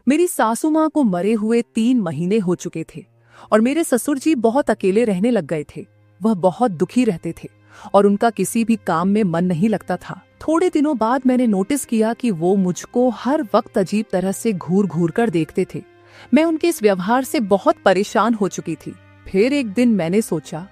मेरी सासू माँ को मरे हुए 3 महीने हो चुके थे और मेरे ससुर जी बहुत अकेले रहने लग गए थे। वह बहुत दुखी रहते थे और उनका किसी भी काम में मन नहीं लगता था। थोड़े दिनों बाद मैंने नोटिस किया कि वो मुझको हर वक्त अजीब तरह से घूर घूर कर देखते थे। मैं उनके इस व्यवहार से बहुत परेशान हो चुकी थी। फिर एक दिन मैंने सोचा,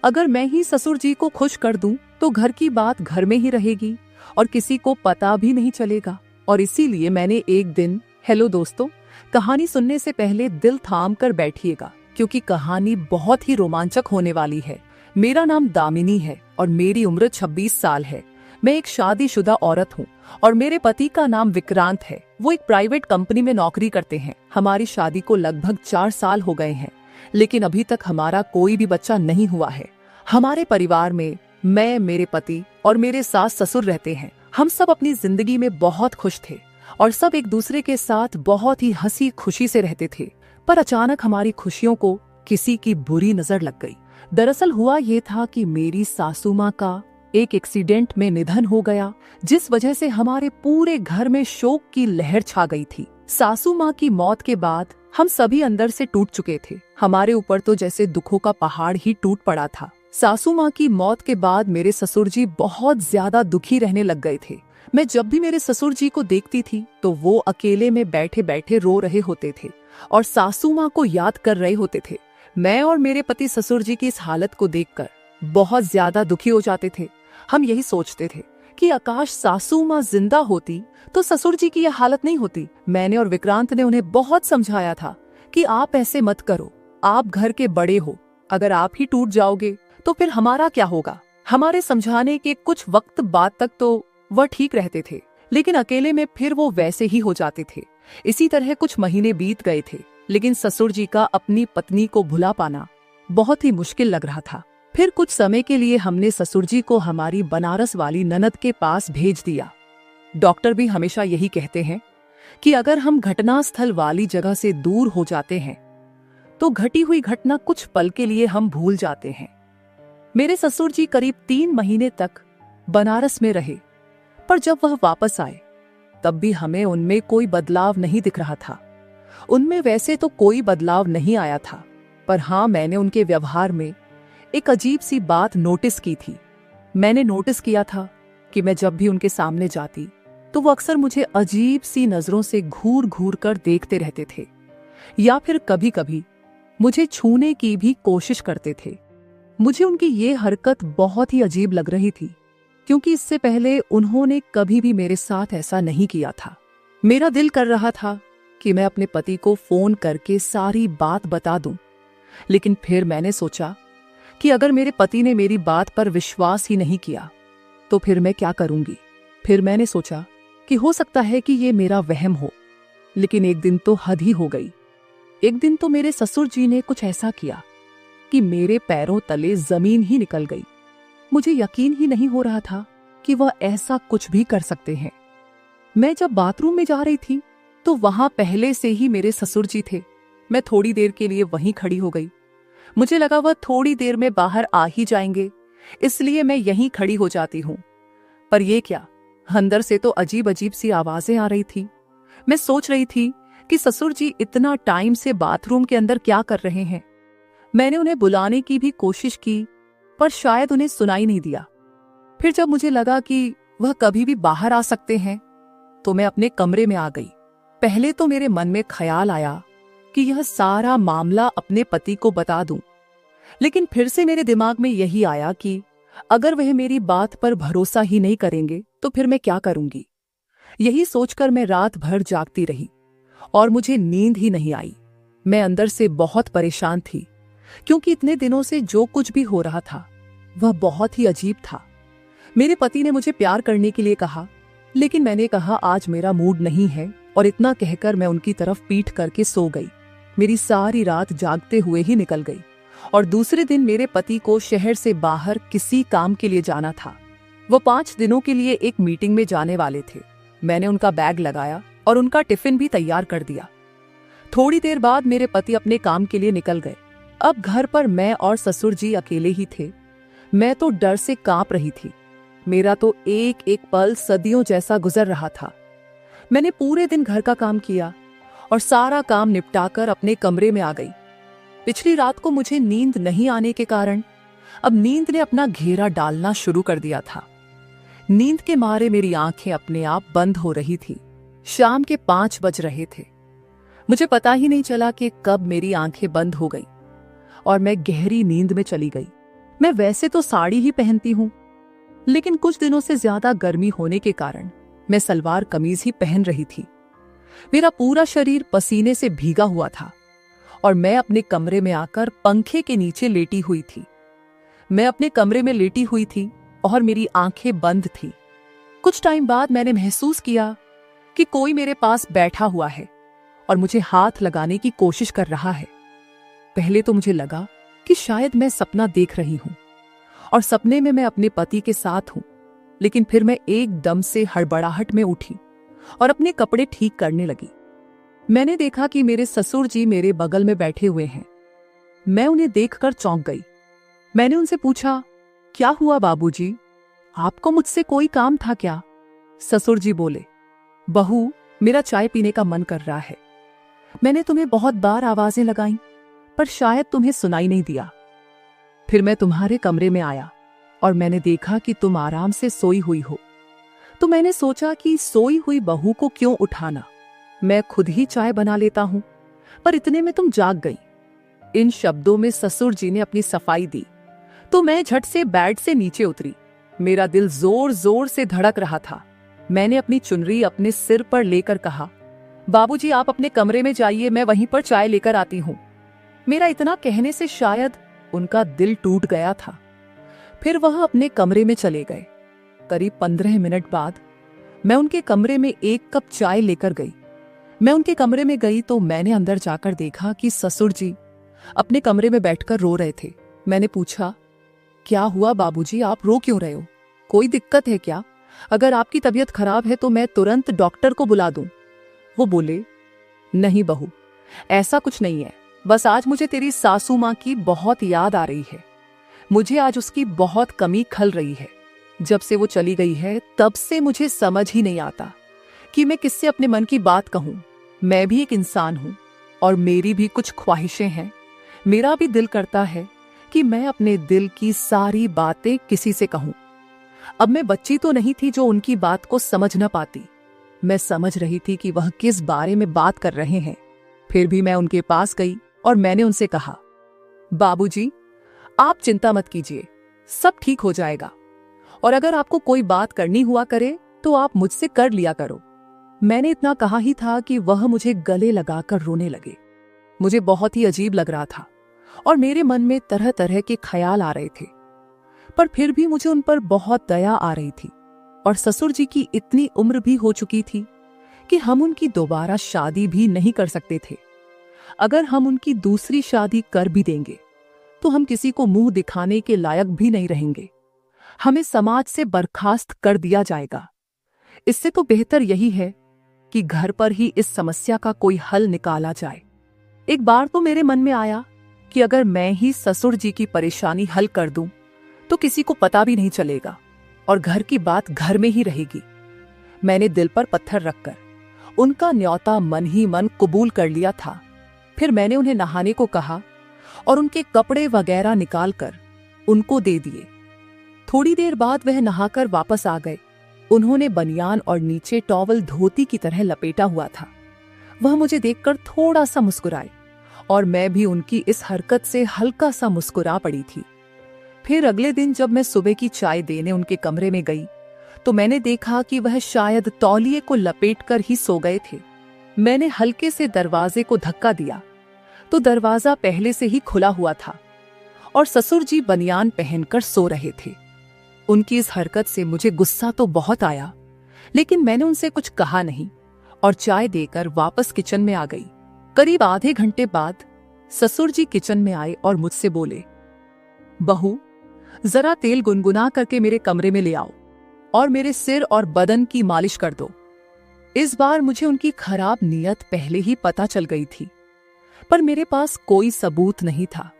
अगर मैं ही ससुर जी को खुश कर दूं तो घर की बात घर में ही रहेगी और किसी को पता भी नहीं चलेगा। और इसीलिए मैंने एक दिन, हेलो दोस्तों, कहानी सुनने से पहले दिल थाम कर बैठिएगा क्योंकि कहानी बहुत ही रोमांचक होने वाली है। मेरा नाम दामिनी है और मेरी उम्र 26 साल है। मैं एक शादीशुदा औरत हूँ और मेरे पति का नाम विक्रांत है। वो एक प्राइवेट कंपनी में नौकरी करते हैं। हमारी शादी को लगभग 4 साल हो गए हैं, लेकिन अभी तक हमारा कोई भी बच्चा नहीं हुआ है। हमारे परिवार में मैं, मेरे पति और मेरे सास ससुर रहते हैं। हम सब अपनी जिंदगी में बहुत खुश थे और सब एक दूसरे के साथ बहुत ही हंसी खुशी से रहते थे। पर अचानक हमारी खुशियों को किसी की बुरी नजर लग गई। दरअसल हुआ ये था कि मेरी सासू माँ का एक एक्सीडेंट में निधन हो गया, जिस वजह से हमारे पूरे घर में शोक की लहर छा गई थी। सासू माँ की मौत के बाद हम सभी अंदर से टूट चुके थे। हमारे ऊपर तो जैसे दुखों का पहाड़ ही टूट पड़ा था। सासू माँ की मौत के बाद मेरे ससुर जी बहुत ज्यादा दुखी रहने लग गए थे। मैं जब भी मेरे ससुर जी को देखती थी तो वो अकेले में बैठे बैठे रो रहे होते थे और सासू माँ को याद कर रहे होते थे। मैं और मेरे पति ससुर जी की इस हालत को देखकर बहुत ज्यादा दुखी हो जाते थे। हम यही सोचते थे कि आकाश सासू माँ जिंदा होती तो ससुर जी की यह हालत नहीं होती। मैंने और विक्रांत ने उन्हें बहुत समझाया था कि आप ऐसे मत करो, आप घर के बड़े हो, अगर आप ही टूट जाओगे तो फिर हमारा क्या होगा। हमारे समझाने के कुछ वक्त बाद तक तो वह ठीक रहते थे, लेकिन अकेले में फिर वो वैसे ही हो जाते थे। इसी तरह कुछ महीने बीत गए थे, लेकिन ससुर जी का अपनी पत्नी को भुला पाना बहुत ही मुश्किल लग रहा था। फिर कुछ समय के लिए हमने ससुर जी को हमारी बनारस वाली ननद के पास भेज दिया। डॉक्टर भी हमेशा यही कहते हैं कि अगर हम घटनास्थल वाली जगह से दूर हो जाते हैं तो घटी हुई घटना कुछ पल के लिए हम भूल जाते हैं। मेरे ससुर जी करीब 3 महीने तक बनारस में रहे, पर जब वह वापस आए तब भी हमें उनमें कोई बदलाव नहीं दिख रहा था। उनमें वैसे तो कोई बदलाव नहीं आया था, पर हाँ, मैंने उनके व्यवहार में एक अजीब सी बात नोटिस की थी। मैंने नोटिस किया था कि मैं जब भी उनके सामने जाती तो वो अक्सर मुझे अजीब सी नजरों से घूर घूर कर देखते रहते थे या फिर कभी कभी मुझे छूने की भी कोशिश करते थे। मुझे उनकी ये हरकत बहुत ही अजीब लग रही थी क्योंकि इससे पहले उन्होंने कभी भी मेरे साथ ऐसा नहीं किया था। मेरा दिल कर रहा था कि मैं अपने पति को फोन करके सारी बात बता दूं, लेकिन फिर मैंने सोचा कि अगर मेरे पति ने मेरी बात पर विश्वास ही नहीं किया तो फिर मैं क्या करूंगी। फिर मैंने सोचा कि हो सकता है कि ये मेरा वहम हो, लेकिन एक दिन तो हद ही हो गई। एक दिन तो मेरे ससुर जी ने कुछ ऐसा किया कि मेरे पैरों तले जमीन ही निकल गई। मुझे यकीन ही नहीं हो रहा था कि वह ऐसा कुछ भी कर सकते हैं। मैं जब बाथरूम में जा रही थी तो वहां पहले से ही मेरे ससुर जी थे। मैं थोड़ी देर के लिए वहीं खड़ी हो गई। मुझे लगा वह थोड़ी देर में बाहर आ ही जाएंगे, इसलिए मैं यहीं खड़ी हो जाती हूँ। पर यह क्या, अंदर से तो अजीब अजीब सी आवाजें आ रही थी। मैं सोच रही थी कि ससुर जी इतना टाइम से बाथरूम के अंदर क्या कर रहे हैं। मैंने उन्हें बुलाने की भी कोशिश की, पर शायद उन्हें सुनाई नहीं दिया। फिर जब मुझे लगा कि वह कभी भी बाहर आ सकते हैं तो मैं अपने कमरे में आ गई। पहले तो मेरे मन में ख्याल आया कि यह सारा मामला अपने पति को बता दूं, लेकिन फिर से मेरे दिमाग में यही आया कि अगर वह मेरी बात पर भरोसा ही नहीं करेंगे तो फिर मैं क्या करूंगी। यही सोचकर मैं रात भर जागती रही और मुझे नींद ही नहीं आई। मैं अंदर से बहुत परेशान थी क्योंकि इतने दिनों से जो कुछ भी हो रहा था वह बहुत ही अजीब था। मेरे पति ने मुझे प्यार करने के लिए कहा, लेकिन मैंने कहा आज मेरा मूड नहीं है, और इतना कहकर मैं उनकी तरफ पीठ करके सो गई। मेरी सारी रात जागते हुए ही निकल गई और दूसरे दिन मेरे पति को शहर से बाहर किसी काम के लिए जाना था। वो 5 दिनों के लिए एक मीटिंग में जाने वाले थे। मैंने उनका बैग लगाया और उनका टिफिन भी तैयार कर दिया। थोड़ी देर बाद मेरे पति अपने काम के लिए निकल गए। अब घर पर मैं और ससुर जी अकेले ही थे। मैं तो डर से कांप रही थी। मेरा तो एक एक पल सदियों जैसा गुजर रहा था। मैंने पूरे दिन घर का काम किया और सारा काम निपटाकर अपने कमरे में आ गई। पिछली रात को मुझे नींद नहीं आने के कारण अब नींद ने अपना घेरा डालना शुरू कर दिया था। नींद के मारे मेरी आंखें अपने आप बंद हो रही थी। शाम के 5 बज रहे थे। मुझे पता ही नहीं चला कि कब मेरी आंखें बंद हो गई और मैं गहरी नींद में चली गई। मैं वैसे तो साड़ी ही पहनती हूं, लेकिन कुछ दिनों से ज्यादा गर्मी होने के कारण मैं सलवार कमीज ही पहन रही थी। मेरा पूरा शरीर पसीने से भीगा हुआ था और मैं अपने कमरे में आकर पंखे के नीचे लेटी हुई थी। मैं अपने कमरे में लेटी हुई थी और मेरी आंखें बंद थी। कुछ टाइम बाद मैंने महसूस किया कि कोई मेरे पास बैठा हुआ है और मुझे हाथ लगाने की कोशिश कर रहा है। पहले तो मुझे लगा कि शायद मैं सपना देख रही हूं और सपने में मैं अपने पति के साथ हूं, लेकिन फिर मैं एकदम से हड़बड़ाहट में उठी और अपने कपड़े ठीक करने लगी। मैंने देखा कि मेरे ससुर जी मेरे बगल में बैठे हुए हैं। मैं उन्हें देखकर चौंक गई। मैंने उनसे पूछा, क्या हुआ बाबूजी? आपको मुझसे कोई काम था क्या? ससुर जी बोले, बहू, मेरा चाय पीने का मन कर रहा है। मैंने तुम्हें बहुत बार आवाजें लगाई, पर शायद तुम्हें सुनाई नहीं दिया। फिर मैं तुम्हारे कमरे में आया और मैंने देखा कि तुम आराम से सोई हुई हो। तो मैंने सोचा कि सोई हुई बहू को क्यों उठाना, मैं खुद ही चाय बना लेता हूं। पर इतने में तुम जाग गई। इन शब्दों में ससुर जी ने अपनी सफाई दी तो मैं झट से बेड से नीचे उतरी। मेरा दिल जोर जोर से धड़क रहा था। मैंने अपनी चुनरी अपने सिर पर लेकर कहा, बाबूजी आप अपने कमरे में जाइए, मैं वहीं पर चाय लेकर आती हूं। मेरा इतना कहने से शायद उनका दिल टूट गया था। फिर वह अपने कमरे में चले गए। करीब 15 मिनट बाद मैं उनके कमरे में 1 कप चाय लेकर गई। मैं उनके कमरे में गई तो मैंने अंदर जाकर देखा कि ससुर जी अपने कमरे में बैठकर रो रहे थे। मैंने पूछा, क्या हुआ बाबूजी, आप रो क्यों रहे हो? कोई दिक्कत है क्या? अगर आपकी तबीयत खराब है तो मैं तुरंत डॉक्टर को बुला दूं। वो बोले, नहीं बहू, ऐसा कुछ नहीं है, बस आज मुझे तेरी सासू माँ की बहुत याद आ रही है। मुझे आज उसकी बहुत कमी खल रही है। जब से वो चली गई है तब से मुझे समझ ही नहीं आता कि मैं किससे अपने मन की बात कहूं। मैं भी एक इंसान हूं और मेरी भी कुछ ख्वाहिशें हैं। मेरा भी दिल करता है कि मैं अपने दिल की सारी बातें किसी से कहूं। अब मैं बच्ची तो नहीं थी जो उनकी बात को समझ न पाती। मैं समझ रही थी कि वह किस बारे में बात कर रहे हैं। फिर भी मैं उनके पास गई और मैंने उनसे कहा, बाबूजी, आप चिंता मत कीजिए, सब ठीक हो जाएगा। और अगर आपको कोई बात करनी हुआ करे तो आप मुझसे कर लिया करो। मैंने इतना कहा ही था कि वह मुझे गले लगाकर रोने लगे। मुझे बहुत ही अजीब लग रहा था और मेरे मन में तरह तरह के ख्याल आ रहे थे, पर फिर भी मुझे उन पर बहुत दया आ रही थी। और ससुर जी की इतनी उम्र भी हो चुकी थी कि हम उनकी दोबारा शादी भी नहीं कर सकते थे। अगर हम उनकी दूसरी शादी कर भी देंगे तो हम किसी को मुंह दिखाने के लायक भी नहीं रहेंगे। हमें समाज से बर्खास्त कर दिया जाएगा। इससे तो बेहतर यही है कि घर पर ही इस समस्या का कोई हल निकाला जाए। एक बार तो मेरे मन में आया कि अगर मैं ही ससुर जी की परेशानी हल कर दूं तो किसी को पता भी नहीं चलेगा और घर की बात घर में ही रहेगी। मैंने दिल पर पत्थर रखकर उनका न्योता मन ही मन कबूल कर लिया था। फिर मैंने उन्हें नहाने को कहा और उनके कपड़े वगैरह निकालकर उनको दे दिए। थोड़ी देर बाद वह नहाकर वापस आ गए। उन्होंने बनियान और नीचे टॉवल धोती की तरह लपेटा हुआ था। वह मुझे देखकर थोड़ा सा मुस्कुराए और मैं भी उनकी इस हरकत से हल्का सा मुस्कुरा पड़ी थी। फिर अगले दिन जब मैं सुबह की चाय देने उनके कमरे में गई तो मैंने देखा कि वह शायद तौलिए को लपेटकर ही सो गए थे। मैंने हल्के से दरवाजे को धक्का दिया तो दरवाजा पहले से ही खुला हुआ था और ससुर जी बनियान पहनकर सो रहे थे। उनकी इस हरकत से मुझे गुस्सा तो बहुत आया, लेकिन मैंने उनसे कुछ कहा नहीं और चाय देकर वापस किचन में आ गई। करीब आधे घंटे बाद ससुर जी किचन में आए और मुझसे बोले, बहू, जरा तेल गुनगुना करके मेरे कमरे में ले आओ और मेरे सिर और बदन की मालिश कर दो। इस बार मुझे उनकी खराब नीयत पहले ही पता चल गई थी, पर मेरे पास कोई सबूत नहीं था।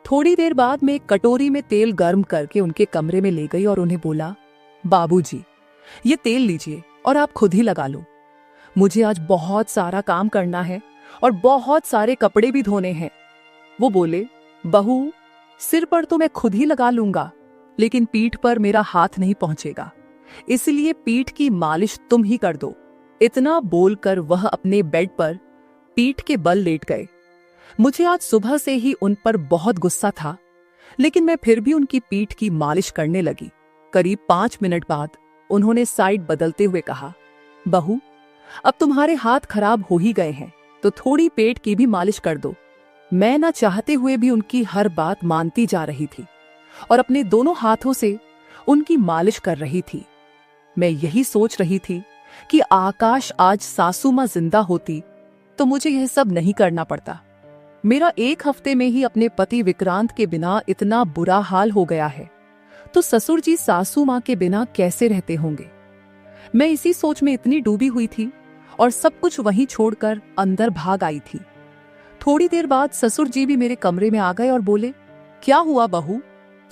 थोड़ी देर बाद मैं एक कटोरी में तेल गर्म करके उनके कमरे में ले गई और उन्हें बोला, बाबूजी, ये तेल लीजिए और आप खुद ही लगा लो। मुझे आज बहुत सारा काम करना है और बहुत सारे कपड़े भी धोने हैं। वो बोले, बहू, सिर पर तो मैं खुद ही लगा लूंगा, लेकिन पीठ पर मेरा हाथ नहीं पहुंचेगा, इसलिए पीठ की मालिश तुम ही कर दो। इतना बोलकर वह अपने बेड पर पीठ के बल लेट गए। मुझे आज सुबह से ही उन पर बहुत गुस्सा था, लेकिन मैं फिर भी उनकी पीठ की मालिश करने लगी। करीब 5 मिनट बाद उन्होंने साइड बदलते हुए कहा, बहू, अब तुम्हारे हाथ खराब हो ही गए हैं, तो थोड़ी पेट की भी मालिश कर दो। मैं ना चाहते हुए भी उनकी हर बात मानती जा रही थी और अपने दोनों हाथों से उनकी मालिश कर रही थी। मैं यही सोच रही थी कि आकाश आज सासू मां जिंदा होती तो मुझे यह सब नहीं करना पड़ता। मेरा 1 हफ्ते में ही अपने पति विक्रांत के बिना इतना बुरा हाल हो गया है, तो ससुर जी सासू मां के बिना कैसे रहते होंगे। मैं इसी सोच में इतनी डूबी हुई थी और सब कुछ वहीं छोड़कर अंदर भाग आई थी। थोड़ी देर बाद ससुर जी भी मेरे कमरे में आ गए और बोले, क्या हुआ बहू,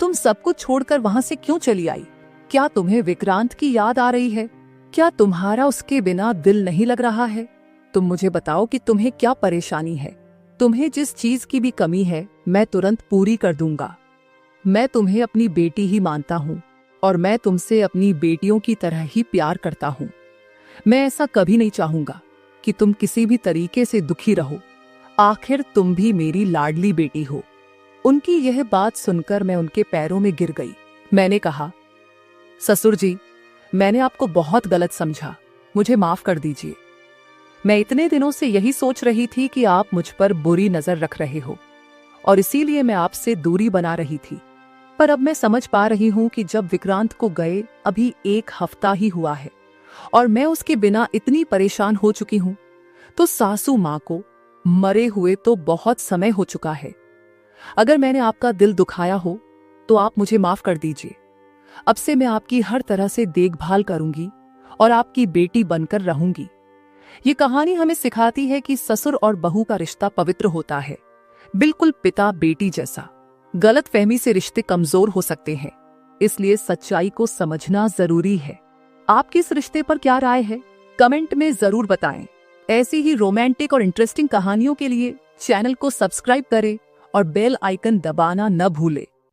तुम सब कुछ छोड़कर वहां से क्यों चली आई? क्या तुम्हें विक्रांत की याद आ रही है? क्या तुम्हारा उसके बिना दिल नहीं लग रहा है? तुम मुझे बताओ कि तुम्हें क्या परेशानी है। तुम्हें जिस चीज की भी कमी है मैं तुरंत पूरी कर दूंगा। मैं तुम्हें अपनी बेटी ही मानता हूँ और मैं तुमसे अपनी बेटियों की तरह ही प्यार करता हूँ। मैं ऐसा कभी नहीं चाहूंगा कि तुम किसी भी तरीके से दुखी रहो। आखिर तुम भी मेरी लाडली बेटी हो। उनकी यह बात सुनकर मैं उनके पैरों में गिर गई। मैंने कहा, ससुर जी, मैंने आपको बहुत गलत समझा, मुझे माफ कर दीजिए। मैं इतने दिनों से यही सोच रही थी कि आप मुझ पर बुरी नजर रख रहे हो और इसीलिए मैं आपसे दूरी बना रही थी। पर अब मैं समझ पा रही हूं कि जब विक्रांत को गए अभी 1 हफ्ता ही हुआ है और मैं उसके बिना इतनी परेशान हो चुकी हूं, तो सासू मां को मरे हुए तो बहुत समय हो चुका है। अगर मैंने आपका दिल दुखाया हो तो आप मुझे माफ कर दीजिए। अब से मैं आपकी हर तरह से देखभाल करूंगी और आपकी बेटी बनकर रहूंगी। ये कहानी हमें सिखाती है कि ससुर और बहू का रिश्ता पवित्र होता है, बिल्कुल पिता बेटी जैसा। गलतफहमी से रिश्ते कमजोर हो सकते हैं, इसलिए सच्चाई को समझना जरूरी है। आपकी इस रिश्ते पर क्या राय है, कमेंट में जरूर बताएं। ऐसी ही रोमांटिक और इंटरेस्टिंग कहानियों के लिए चैनल को सब्सक्राइब करें और बेल आइकन दबाना न भूलें।